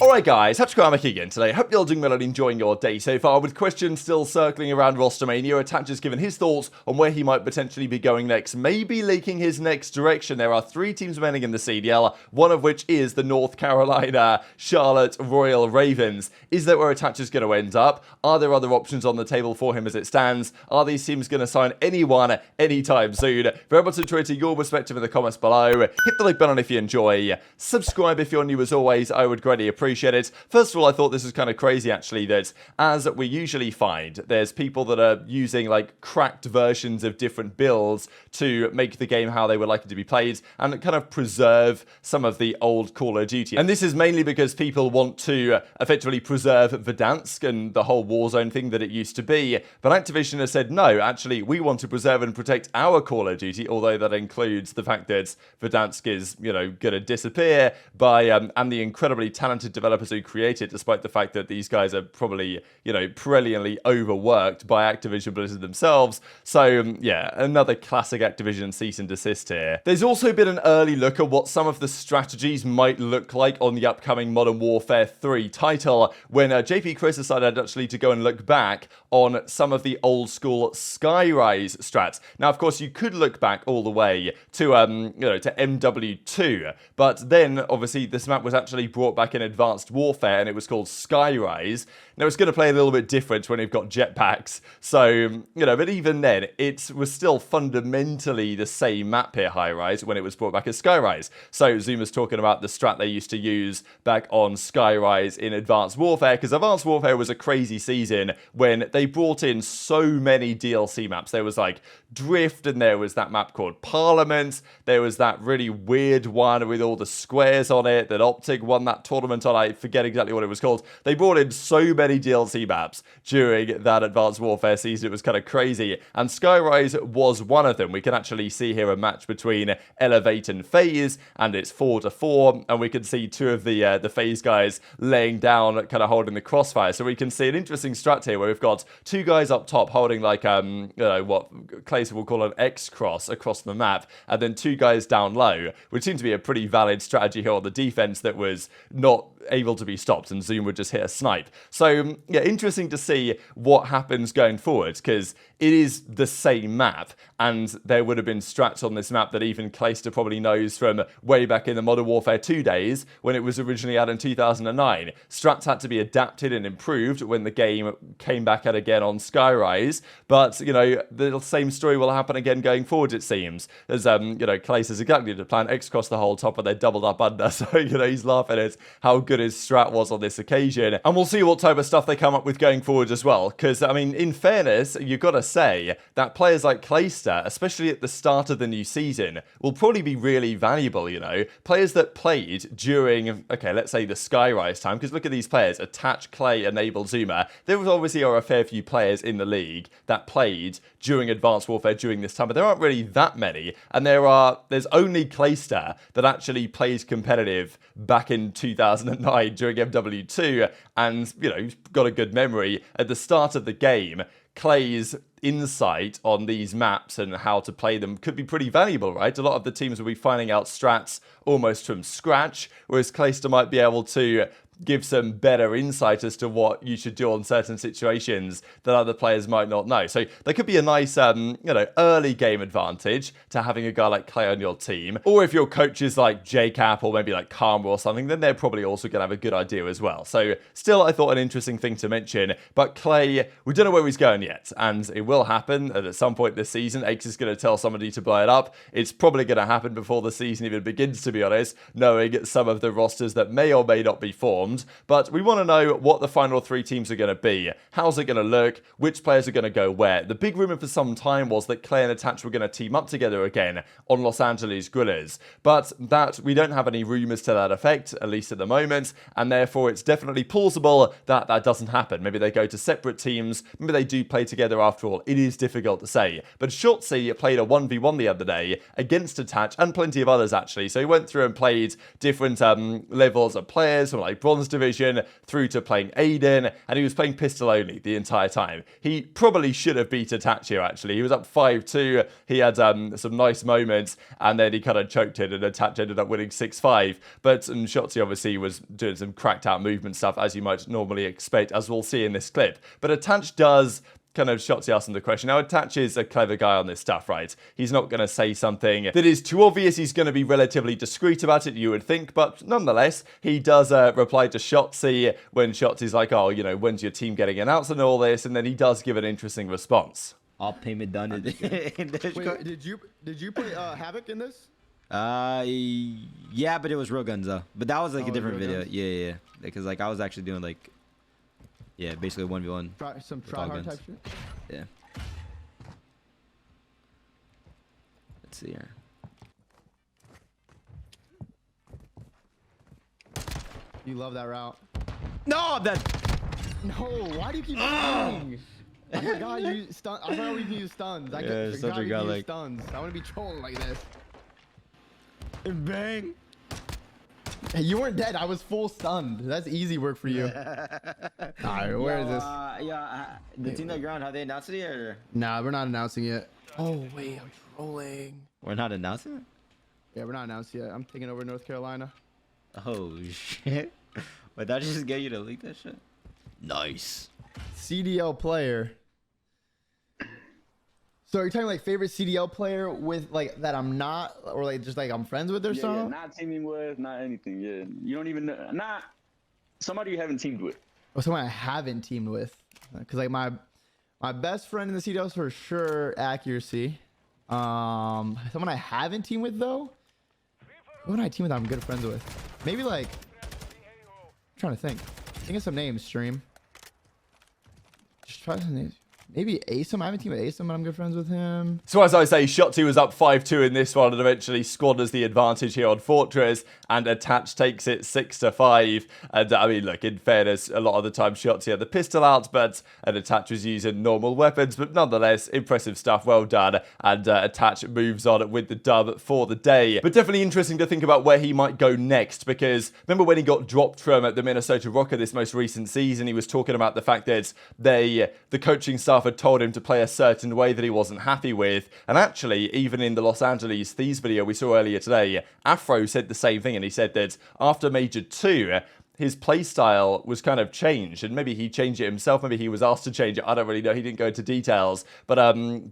Alright guys, TacticalRab again today. Hope you're all doing well and enjoying your day so far, with questions still circling around Rostermania. Attach has given his thoughts on where he might potentially be going next, maybe leaking his next direction. There are 3 teams remaining in the CDL, one of which is the North Carolina Charlotte Royal Ravens. Is that where Attach is going to end up? Are there other options on the table for him as it stands? Are these teams going to sign anyone anytime soon? Very much enjoy your perspective in the comments below. Hit the like button if you enjoy. Subscribe if you're new as always, I would greatly appreciate it. First of all, I thought this was kind of crazy actually, that as we usually find, there's people that are using like cracked versions of different builds to make the game how they would like it to be played and kind of preserve some of the old Call of Duty. And this is mainly because people want to effectively preserve Verdansk and the whole Warzone thing that it used to be. But Activision has said, no, actually, we want to preserve and protect our Call of Duty, although that includes the fact that Verdansk is, you know, going to disappear by, and the incredibly talented developers who create it, despite the fact that these guys are probably, you know, brilliantly overworked by Activision Blizzard themselves. So, yeah, another classic Activision cease and desist here. There's also been an early look at what some of the strategies might look like on the upcoming Modern Warfare 3 title, when JP Chris decided actually to go and look back on some of the old school Skyrise strats. Now, of course, you could look back all the way to, you know, to MW2, but then, obviously, this map was actually brought back in Advanced Warfare, and it was called Skyrise. Now, it's going to play a little bit different when you've got jetpacks, so, you know, but even then, it was still fundamentally the same map here, Highrise, when it was brought back as Skyrise. So, Zuma's talking about the strat they used to use back on Skyrise in Advanced Warfare, because Advanced Warfare was a crazy season when they brought in so many DLC maps. There was, like, Drift, and there was that map called Parliament. There was that really weird one with all the squares on it that OpTic won that tournament on. I forget exactly what it was called. They brought in so many DLC maps during that Advanced Warfare season. It was kind of crazy. And Skyrise was one of them. We can actually see here a match between Elevate and FaZe, and it's 4-4. And we can see 2 of the FaZe guys laying down, kind of holding the crossfire. So we can see an interesting strat here where we've got 2 guys up top holding like, you know, what Clayster will call an X-cross across the map, and then 2 guys down low, which seemed to be a pretty valid strategy here on the defense that was not able to be stopped, and Zoom would just hit a snipe. So, yeah, interesting to see what happens going forward, because it is the same map, and there would have been strats on this map that even Clayster probably knows from way back in the Modern Warfare 2 days, when it was originally out in 2009. Strats had to be adapted and improved when the game came back out again on Skyrise, but, you know, the same story will happen again going forward, it seems. As, you know, Clayster's exactly the plan, X cross the whole top, and they're doubled up under, so, you know, he's laughing at how good his strat was on this occasion. And we'll see what type of stuff they come up with going forward as well, because, I mean, in fairness, you've got to say that players like Clayster, especially at the start of the new season, will probably be really valuable, you know. Players that played during, okay, let's say the Skyrise time, because look at these players, Attach, Clay, Enable, Zuma. There was obviously are a fair few players in the league that played during Advanced Warfare during this time, but there aren't really that many, and there's only Clayster that actually played competitive back in 2009 during MW2, and, you know, got a good memory. At the start of the game, Clay's insight on these maps and how to play them could be pretty valuable, right? A lot of the teams will be finding out strats almost from scratch, whereas Clayster might be able to give some better insight as to what you should do on certain situations that other players might not know. So there could be a nice, you know, early game advantage to having a guy like Clay on your team. Or if your coach is like JCap or maybe like Karma or something, then they're probably also going to have a good idea as well. So still, I thought an interesting thing to mention. But Clay, we don't know where he's going yet. And it will happen at some point this season. X is going to tell somebody to blow it up. It's probably going to happen before the season even begins, to be honest, knowing some of the rosters that may or may not be formed. But we want to know what the final 3 teams are going to be. How's it going to look? Which players are going to go where? The big rumor for some time was that Clay and Attach were going to team up together again on Los Angeles Grillers. But that we don't have any rumors to that effect, at least at the moment, and therefore it's definitely plausible that that doesn't happen. Maybe they go to separate teams, maybe they do play together after all. It is difficult to say. But Shotzzy played a 1v1 the other day against Attach and plenty of others actually. So he went through and played different levels of players from like Bronze bronze division through to playing Aiden, and he was playing pistol only the entire time. He probably should have beat Attach here, actually. He was up 5-2. He had some nice moments, and then he kind of choked it, and Attach ended up winning 6-5. But Shotzzy obviously was doing some cracked out movement stuff, as you might normally expect, as we'll see in this clip. But Attach does kind of Shotzzy asked him the question. Now, Attach is a clever guy on this stuff, right? He's not going to say something that is too obvious. He's going to be relatively discreet about it, you would think. But nonetheless, he does reply to Shotzzy when Shotzy's like, oh, you know, when's your team getting announced and all this? And then he does give an interesting response. All payment done. Wait, did you play Havoc in this? Yeah, but it was real guns though. But that was like a different video. Guns? Yeah. Because like I was actually doing like, yeah, basically 1v1. Some try hard type shit. Yeah. Let's see here. You love that route. No, that. No, why do you keep stunning? I forgot you stun. I forgot we can use stuns. I forgot we can use stuns. I want to be trolling like this. And bang. Hey, you weren't dead. I was full stunned. That's easy work for you. Alright, where is this? The team that ground, have they announced it yet? Or? Nah, we're not announcing it. Oh wait, I'm trolling. We're not announcing it? Yeah, we're not announced yet. I'm taking over North Carolina. Oh shit. Wait, that just get you to leak that shit? Nice. CDL player. So are you talking like favorite CDL player with like that I'm not, or like just like I'm friends with or something? Yeah, not teaming with, not anything. Yeah, you don't even know, not somebody you haven't teamed with. Or someone I haven't teamed with, because like my best friend in the CDL is for sure accuracy. Someone I haven't teamed with though. Who would I team with that I'm good friends with? Maybe like, I'm trying to think of some names. Stream. Just try some names. Maybe Asim. I haven't teamed with Asim, but I'm good friends with him. So as I say, Shotzzy was up 5-2 in this one and eventually squanders the advantage here on Fortress, and Attach takes it 6-5. And I mean, look, in fairness, a lot of the time Shotzzy had the pistol out, but Attach was using normal weapons. But nonetheless, impressive stuff. Well done. And Attach moves on with the dub for the day. But definitely interesting to think about where he might go next, because remember when he got dropped from the Minnesota Rocket this most recent season, he was talking about the fact that the coaching staff had told him to play a certain way that he wasn't happy with. And actually, even in the Los Angeles Thieves video we saw earlier today, Afro said the same thing, and he said that after Major 2, his playstyle was kind of changed, and maybe he changed it himself, maybe he was asked to change it, I don't really know, he didn't go into details, but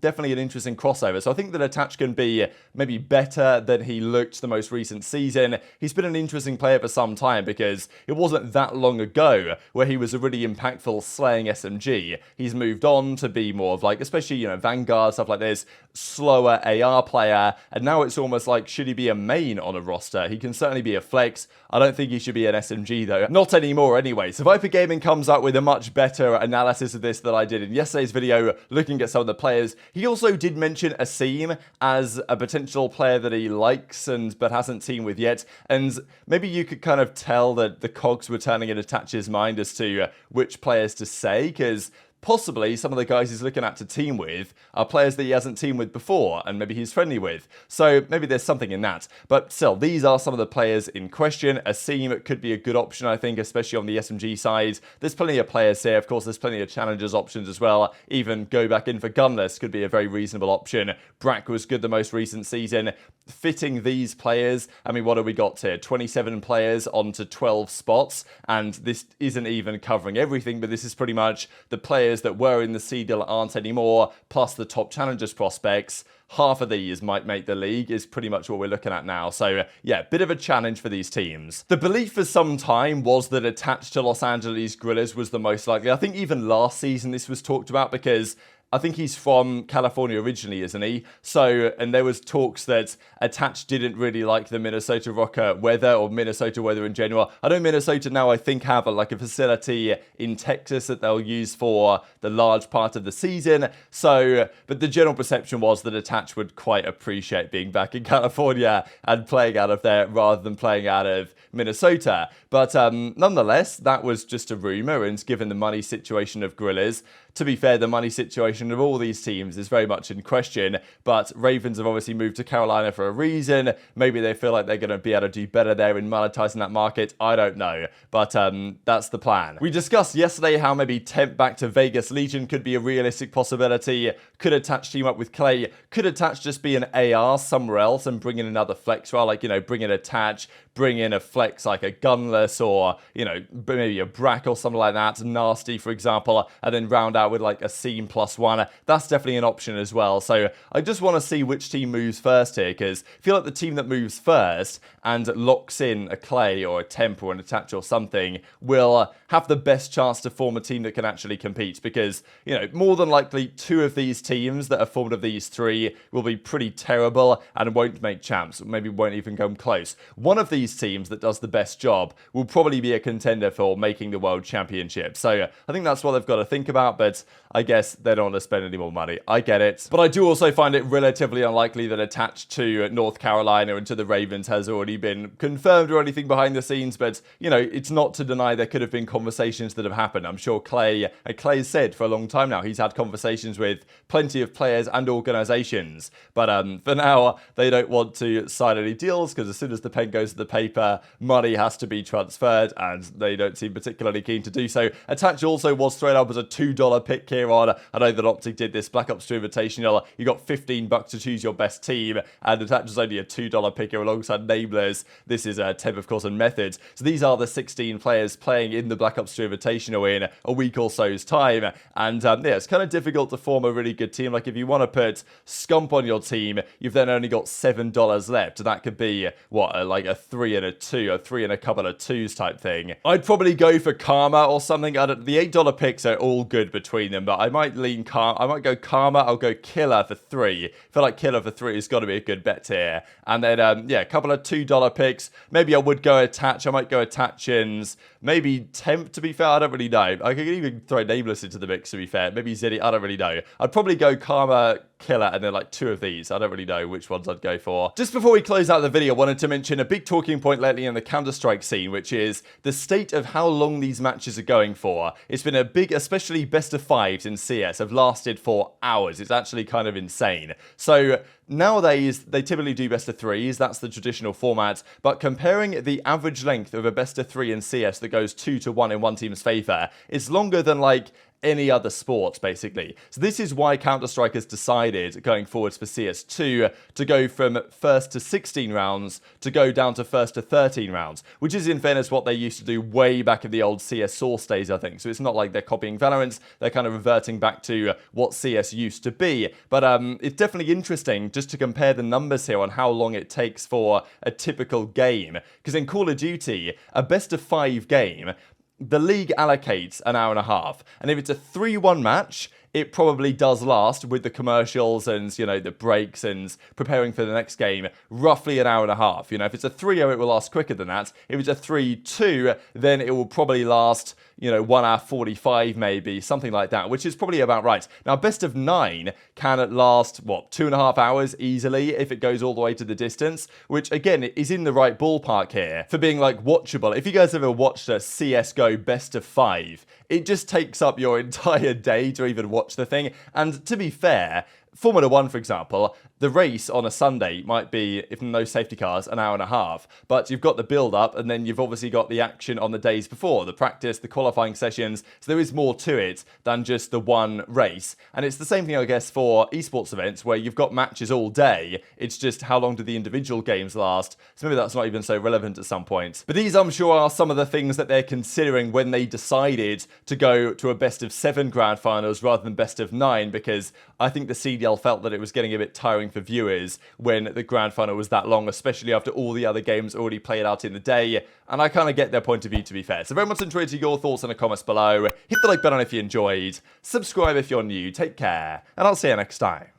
definitely an interesting crossover. So I think that Attach can be maybe better than he looked the most recent season. He's been an interesting player for some time, because it wasn't that long ago where he was a really impactful slaying SMG. He's moved on to be more of like, especially, you know, Vanguard, stuff like this, slower AR player, and now it's almost like, should he be a main on a roster? He can certainly be a flex. I don't think he should be an SMG though. Not anymore anyway. So Viper Gaming comes up with a much better analysis of this than I did in yesterday's video, looking at some of the players. He also did mention Asim as a potential player that he likes but hasn't teamed with yet. And maybe you could kind of tell that the cogs were turning in Attach's mind as to which players to say, because possibly some of the guys he's looking at to team with are players that he hasn't teamed with before and maybe he's friendly with. So maybe there's something in that. But still, these are some of the players in question. Asim could be a good option, I think, especially on the SMG side. There's plenty of players here. Of course, there's plenty of challengers options as well. Even go back in for Gunless could be a very reasonable option. Brack was good the most recent season. Fitting these players, I mean, what have we got here? 27 players onto 12 spots. And this isn't even covering everything, but this is pretty much the players that were in the CDL aren't anymore, plus the top challengers prospects. Half of these might make the league is pretty much what we're looking at now. So yeah, bit of a challenge for these teams. The belief for some time was that Attached to Los Angeles Guerrillas was the most likely. I think even last season this was talked about, because I think he's from California originally, isn't he? So, and there was talks that Attach didn't really like the Minnesota Rocket weather, or Minnesota weather in general. I know Minnesota now, I think, have a facility in Texas that they'll use for the large part of the season. So, but the general perception was that Attach would quite appreciate being back in California and playing out of there rather than playing out of Minnesota. But nonetheless, that was just a rumor, and given the money situation of Guerrillas, to be fair, the money situation of all these teams is very much in question, but Ravens have obviously moved to Carolina for a reason. Maybe they feel like they're going to be able to do better there in monetizing that market. I don't know, but that's the plan. We discussed yesterday how maybe Temp back to Vegas Legion could be a realistic possibility. Could Attach team up with Clay? Could Attach just be an AR somewhere else and bring in another flex role, like, you know, bring in Attach, bring in a flex like a Gunless or, you know, maybe a Brack or something like that, Nasty, for example, and then round out with like a Seam +1. That's definitely an option as well. So I just want to see which team moves first here, because I feel like the team that moves first and locks in a Clay or a Temp or an Attach or something will have the best chance to form a team that can actually compete, because, you know, more than likely 2 of these teams that are formed of these 3 will be pretty terrible and won't make champs, maybe won't even come close. One of these teams that does the best job will probably be a contender for making the World Championship. So I think that's what they've got to think about, but I guess they don't want to spend any more money. I get it. But I do also find it relatively unlikely that Attached to North Carolina and to the Ravens has already been confirmed or anything behind the scenes, but, you know, it's not to deny there could have been conversations that have happened. I'm sure Clay's said for a long time now he's had conversations with plenty of players and organizations, but for now they don't want to sign any deals, because as soon as the pen goes to the paper, money has to be transferred, and they don't seem particularly keen to do so. Attach also was thrown up as a $2 pick here on, I know that OpTic did this Black Ops 2 Invitational. You got $15 to choose your best team, and Attach was only a $2 picker alongside Nameless. This is Temp, of course, and Methods. So these are the 16 players playing in the Black Ops 2 Invitational in a week or so's time, and yeah, it's kind of difficult to form a really good team. Like, if you want to put Scump on your team, you've then only got $7 left, and that could be, what, like a 3 and a 2, a 3 and a couple of 2s type thing. I'd probably go for Karma or something. The $8 picks are all good between them, but I might lean I might go Karma. I'll go Killer for 3. I feel like Killer for 3 has got to be a good bet here. And then, yeah, a couple of $2 picks. Maybe I would go Attach. I might go Attachins. Maybe Temp, to be fair. I don't really know. I could even throw Nameless into the mix, to be fair. Maybe Ziddy. I don't really know. I'd probably go Karma, Killer, and then like 2 of these. I don't really know which ones I'd go for. Just before we close out the video, I wanted to mention a big talking point lately in the Counter-Strike scene, which is the state of how long these matches are going for. It's been a big, especially best of 5s in CS have lasted for hours. It's actually kind of insane. So nowadays, they typically do best of 3s. That's the traditional format. But comparing the average length of a best of 3 in CS that goes 2-1 in one team's favor, it's longer than like any other sport, basically. So this is why Counter-Strike has decided, going forwards for CS2, to go from 1st to 16 rounds to go down to 1st to 13 rounds, which is, in fairness, what they used to do way back in the old CS Source days, I think. So it's not like they're copying Valorant, they're kind of reverting back to what CS used to be. But it's definitely interesting just to compare the numbers here on how long it takes for a typical game. Because in Call of Duty, a best of 5 game, the league allocates an hour and a half. And if it's a 3-1 match, it probably does last, with the commercials and, you know, the breaks and preparing for the next game, roughly an hour and a half. You know, if it's a 3-0, it will last quicker than that. If it's a 3-2, then it will probably last, you know, 1 hour 45 maybe, something like that, which is probably about right. Now, best of 9 can last, what, 2.5 hours easily if it goes all the way to the distance, which, again, is in the right ballpark here for being, like, watchable. If you guys ever watched a CSGO best of 5, it just takes up your entire day to even watch the thing. And to be fair, Formula 1, for example, the race on a Sunday might be, if no safety cars, an hour and a half. But you've got the build-up, and then you've obviously got the action on the days before, the practice, the qualifying sessions. So there is more to it than just the one race. And it's the same thing, I guess, for esports events, where you've got matches all day. It's just how long do the individual games last? So maybe that's not even so relevant at some point. But these, I'm sure, are some of the things that they're considering when they decided to go to a best of 7 grand finals rather than best of 9, because I think the CDL felt that it was getting a bit tiring for viewers when the grand final was that long, especially after all the other games already played out in the day. And I kind of get their point of view, to be fair. So very much enjoyed to your thoughts in the comments below. Hit the like button if you enjoyed. Subscribe if you're new. Take care. And I'll see you next time.